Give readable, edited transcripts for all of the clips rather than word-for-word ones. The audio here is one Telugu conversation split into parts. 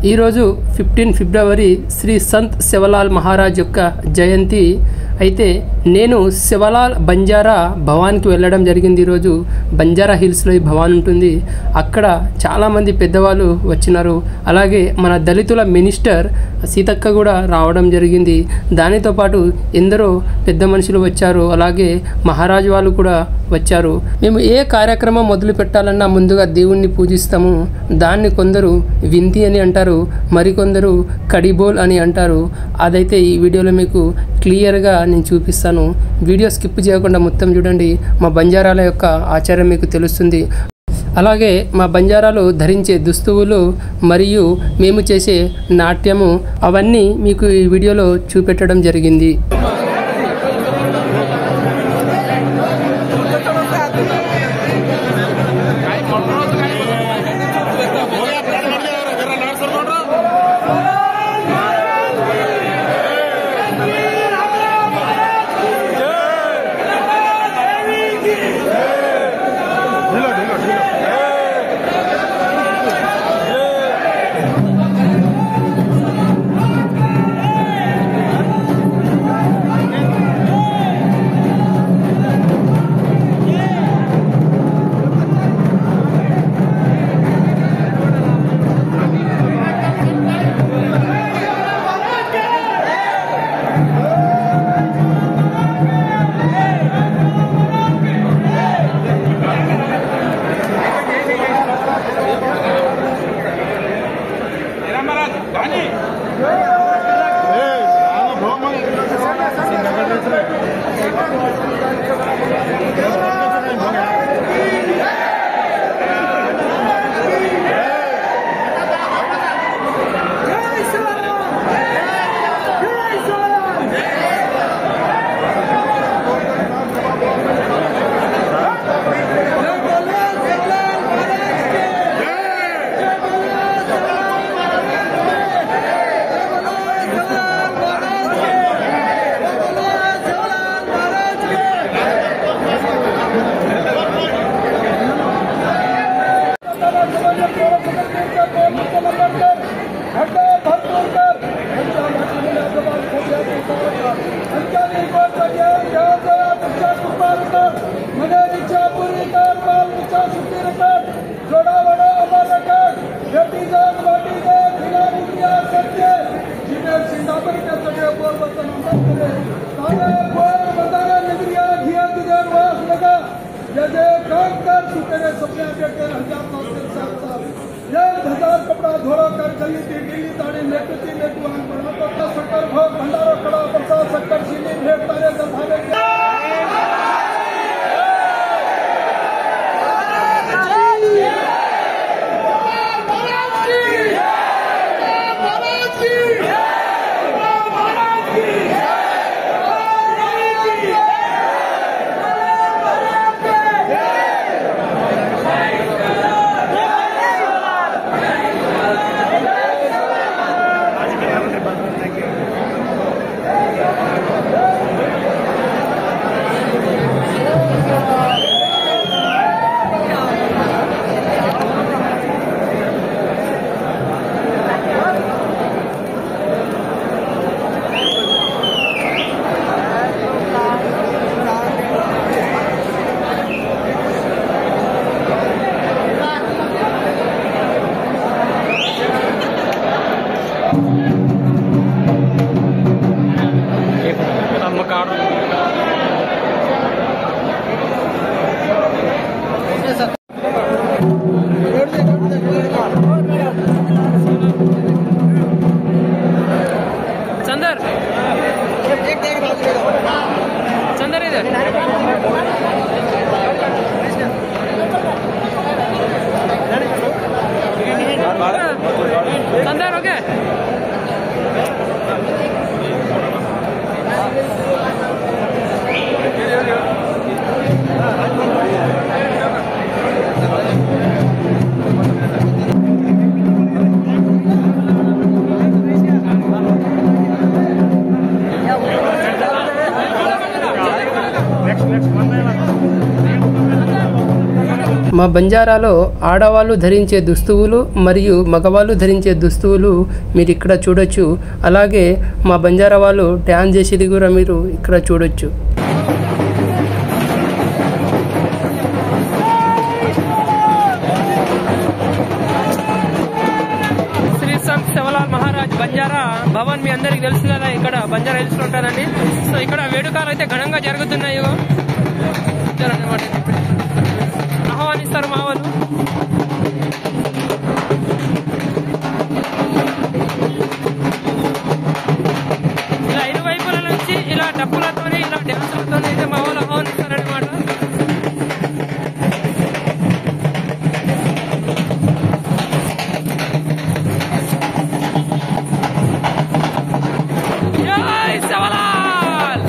ఈరోజు 15 ఫిబ్రవరి శ్రీ సంత్ శివలాల్ మహారాజ్ యొక్క జయంతి. అయితే నేను శివలాల్ బంజారా భవాన్కి వెళ్ళడం జరిగింది. ఈరోజు బంజారా హిల్స్లో ఈ భవాన్ ఉంటుంది. అక్కడ చాలామంది పెద్దవాళ్ళు వచ్చినారు. అలాగే మన దళితుల మినిస్టర్ సీతక్క కూడా రావడం జరిగింది. దానితో పాటు ఎందరో పెద్ద మనుషులు వచ్చారు. అలాగే మహారాజు వాళ్ళు కూడా వచ్చారు. మేము ఏ కార్యక్రమం మొదలు పెట్టాలన్నా ముందుగా దేవుణ్ణి పూజిస్తాము. దాన్ని కొందరు వింతి అని అంటారు, మరికొందరు కడిబోల్ అని అంటారు. అదైతే ఈ వీడియోలో మీకు క్లియర్గా నేను చూపిస్తాను. వీడియో స్కిప్ చేయకుండా మొత్తం చూడండి. మా బంజారాల యొక్క ఆచారం మీకు తెలుస్తుంది. అలాగే మా బంజారాలు ధరించే దుస్తువులు మరియు మేము చేసే నాట్యము అవన్నీ మీకు ఈ వీడియోలో చూపెట్టడం జరిగింది. कपड़ा धोरा कर गली दिल्ली ताड़ी नेटुची नेटुआन बनाता शक्कर भोग भंडारा कड़ा प्रसाद शक्कर चीनी भेंट तारे दधावे संदर हो गया మా బంజారాలో ఆడవాళ్ళు ధరించే దుస్తువులు మరియు మగవాళ్ళు ధరించే దుస్తువులు మీరు ఇక్కడ చూడొచ్చు. అలాగే మా బంజారా వాళ్ళు డ్యాన్స్ చేసేది కూడా మీరు ఇక్కడ చూడొచ్చు. శ్రీ సంత్ శివలాల్ మహారాజ్ బంజారా భవన్ మీ అందరికి తెలుసు కదా, ఇక్కడ బంజారా హిల్స్ లో ఉంటారండి. సో ఇక్కడ వేడుకలు అయితే ఘనంగా జరుగుతున్నాయి. ఆహ్వానిస్తారు మా వాళ్ళు. ఇలా ఇరువైపుల నుంచి ఇలా డప్పులతోనే ఇలా డ్యాన్సులతోనే అయితే మా వాళ్ళు ఆహ్వానిస్తారనమాట. జై శివలాల్,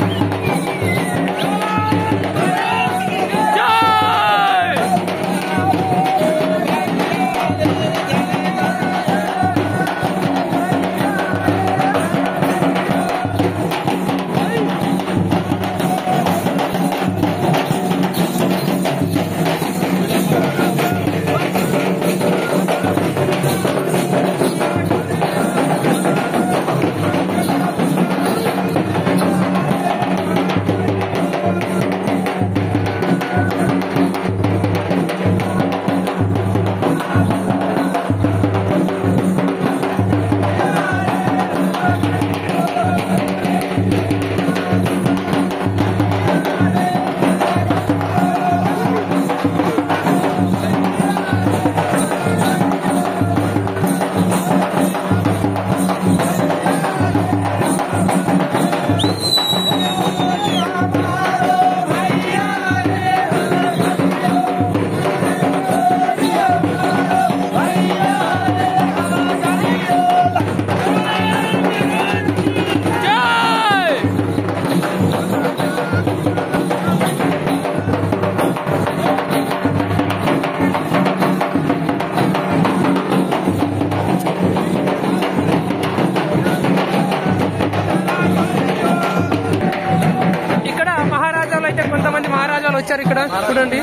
వచ్చారు. ఇక్కడ చూడండి,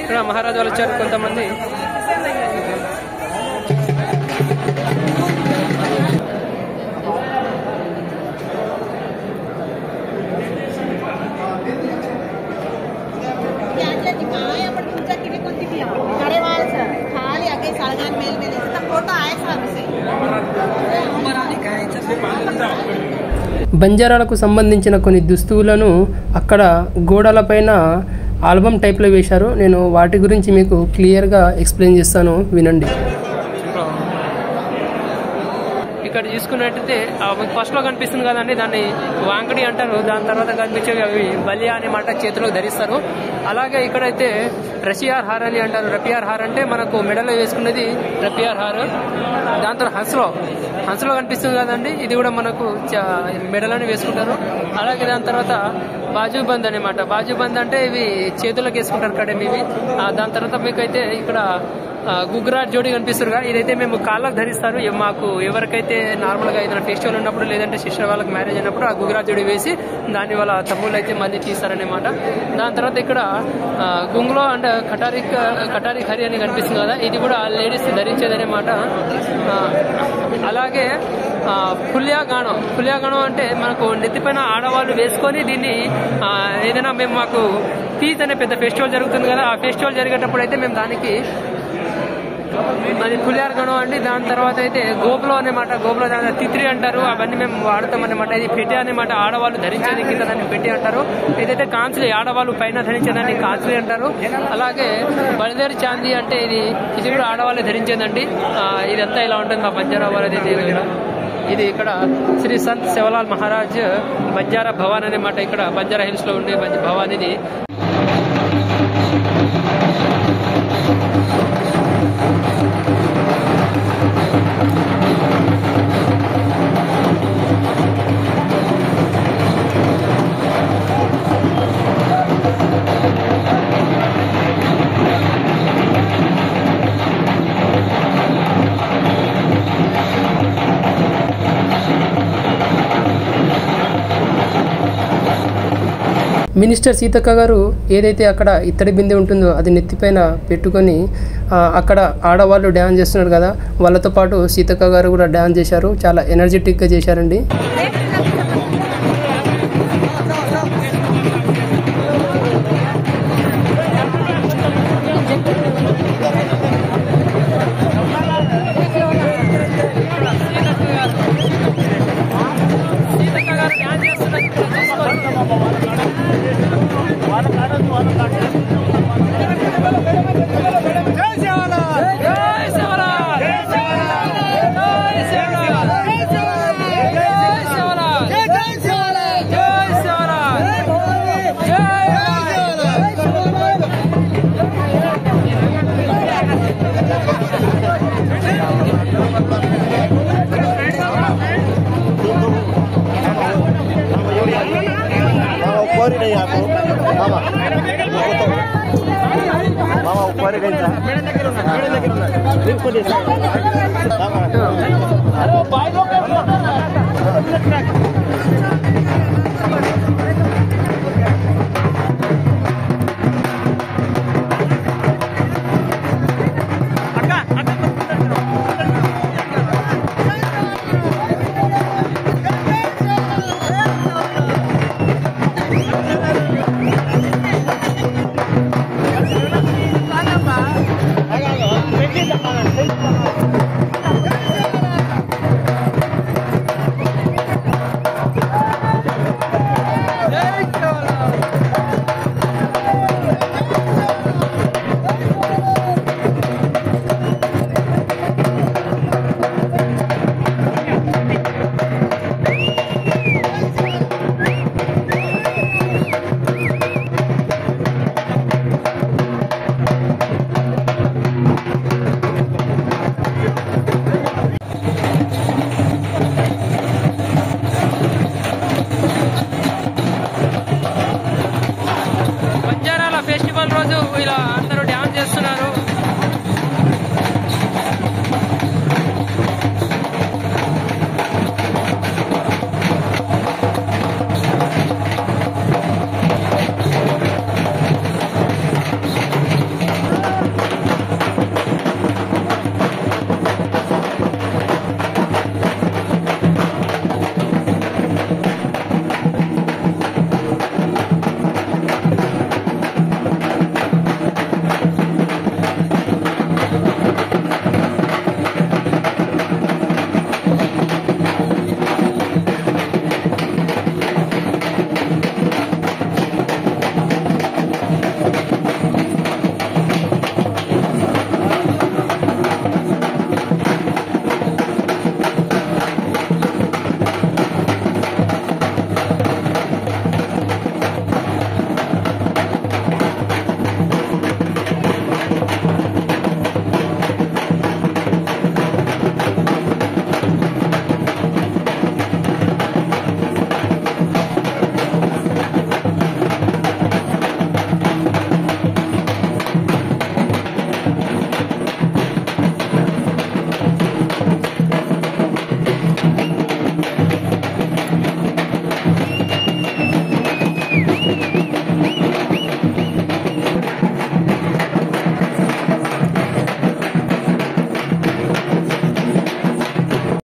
ఇక్కడ మహారాజాలు వచ్చారు కొంతమంది. బంజారాలకు సంబంధించిన కొన్ని దుస్తువులను అక్కడ గోడలపైన ఆల్బమ్ టైప్లో వేశారు. నేను వాటి గురించి మీకు క్లియర్గా ఎక్స్ప్లెయిన్ చేస్తాను, వినండి. ఇక్కడ చూసుకున్నట్టయితే ఫస్ట్లో కనిపిస్తుంది కదండి, దాన్ని వాంకడి అంటారు. దాని తర్వాత కనిపించేవి అవి బలియా అనే మాట చేతిలో ధరిస్తారు. అలాగే ఇక్కడైతే రషియార్ హార్ అని అంటారు. రపియార్ హార్ అంటే మనకు మెడలో వేసుకున్నది రపియార్ హార్. దాంతో హంసలో కనిపిస్తుంది కదండి, ఇది కూడా మనకు మెడలోనే వేసుకుంటారు. అలాగే దాని తర్వాత బాజుబంద్ అనమాట. బాజుబంద్ అంటే ఇవి చేతులకు వేసుకుంటారు కదండి ఇవి. దాని తర్వాత మీకైతే ఇక్కడ గుగ్రాట్ జోడి కనిపిస్తారు. ఇదైతే మేము కాళ్ళకు ధరిస్తారు. మాకు ఎవరికైతే నార్మల్గా ఏదైనా ఫెస్టివల్ ఉన్నప్పుడు లేదంటే సిస్టర్ వాళ్ళకి మ్యారేజ్ అయినప్పుడు ఆ గుగ్రాట్ జోడి వేసి దాని వాళ్ళ తమ్ముళ్ళు అయితే మళ్ళీ తీస్తారనమాట. దాని తర్వాత ఇక్కడ గుంగ్లో అండ్ కటారి హరి అని కనిపిస్తుంది కదా, ఇది కూడా లేడీస్ ధరించేదనమాట. అలాగే పుల్యాగాణం అంటే మనకు నెత్తిపైన ఆడవాళ్ళు వేసుకొని దీన్ని ఏదైనా మాకు తీజ్ అనే పెద్ద ఫెస్టివల్ జరుగుతుంది కదా, ఆ ఫెస్టివల్ జరిగేటప్పుడు అయితే మేము దానికి అది పులియార్గణం అండి. దాని తర్వాత అయితే గోపులో అనమాట. గోపులో తిత్రి అంటారు, అవన్నీ మేము వాడతాం అనమాట. ఇది పెట్టే అనమాట, ఆడవాళ్ళు ధరించేది కింద దాన్ని పెట్టి అంటారు. ఏదైతే కాంస్లీ ఆడవాళ్ళు పైన ధరించేదాన్ని కాంస్లీ అంటారు. అలాగే బలిదేరి చాందీ అంటే ఇది కూడా ఆడవాళ్ళే ధరించేదండి. ఇదంతా ఇలా ఉంటుంది మా బంజారా వాళ్ళది దగ్గర. ఇది ఇక్కడ శ్రీ సంత్ శివలాల్ మహారాజ్ బంజారా భవన్ అనమాట. ఇక్కడ బంజారా హిల్స్ లో ఉండే భవన్ ఇది. మినిస్టర్ సీతక్క గారు ఏదైతే అక్కడ ఇత్తడి బిందె ఉంటుందో అది నెత్తిపైన పెట్టుకొని అక్కడ ఆడవాళ్ళు డ్యాన్స్ చేస్తున్నారు కదా, వాళ్ళతో పాటు సీతక్క గారు కూడా డ్యాన్స్ చేశారు. చాలా ఎనర్జెటిక్గా చేశారండి. Mama,